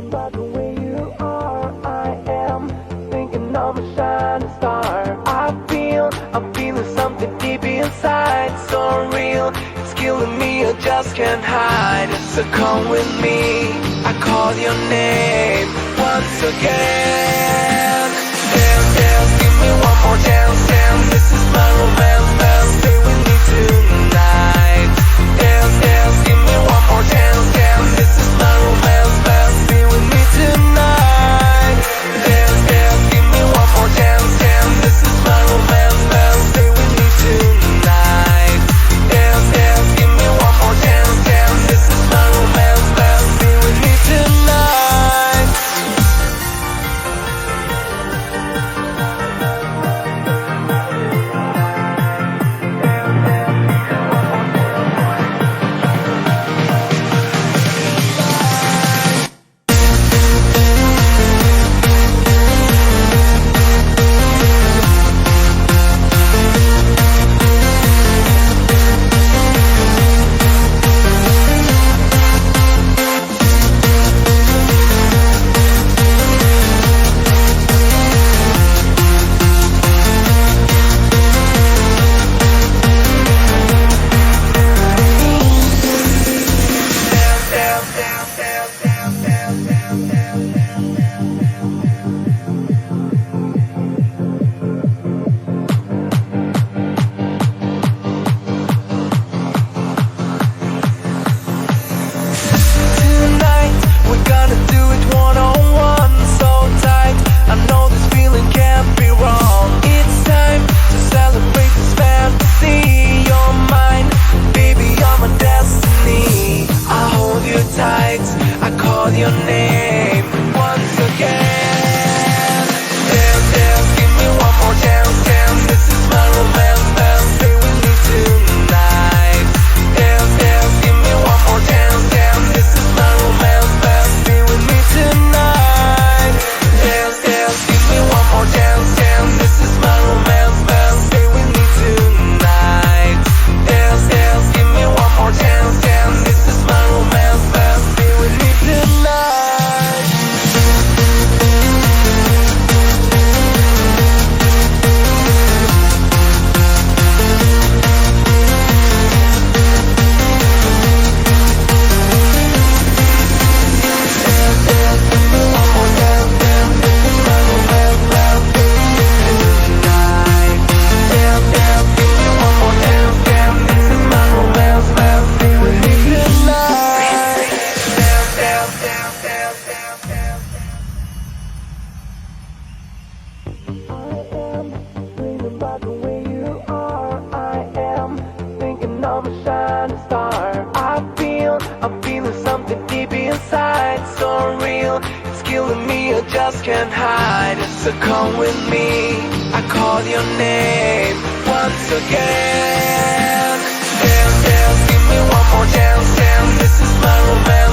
About the way you are, I am thinking I'm a shining star. I'm feeling something deep inside, so real, it's killing me, I just can't hide. So come with me, I call your name once again. Dance, dance, give me one more dance, dance. This is my romance, dance. Stay with me tonight. Dance, dance, give me one more dance, dance. This is my romance, dance. Stay with me tonight. Dance, dance, give me one more dance, dance. This is my romance, dance. Stay with me tonight. Dance, dance, give me one more dance, dance. This is my romance, dance. Stay with me tonight. I call your name once again. Dance, dance, give me one more dance, dance. This is my romance, dance. Stay with me tonight. Dance, dance, give me one more dance, dance. This is my romance, dance. Stay with me tonight. Dance, dance, give me one more dance, dance. This is my romance, dance. Stay with me tonight. Dance, dance, give me one more dance, dance. This is my romance, dance. Stay with me tonight. About the way you are, I am thinking I'm a shining star. I'm feeling something deep inside, so real, it's killing me, I just can't hide. So come with me, I call your name once again. Dance, dance, give me one more dance, dance. This is my romance.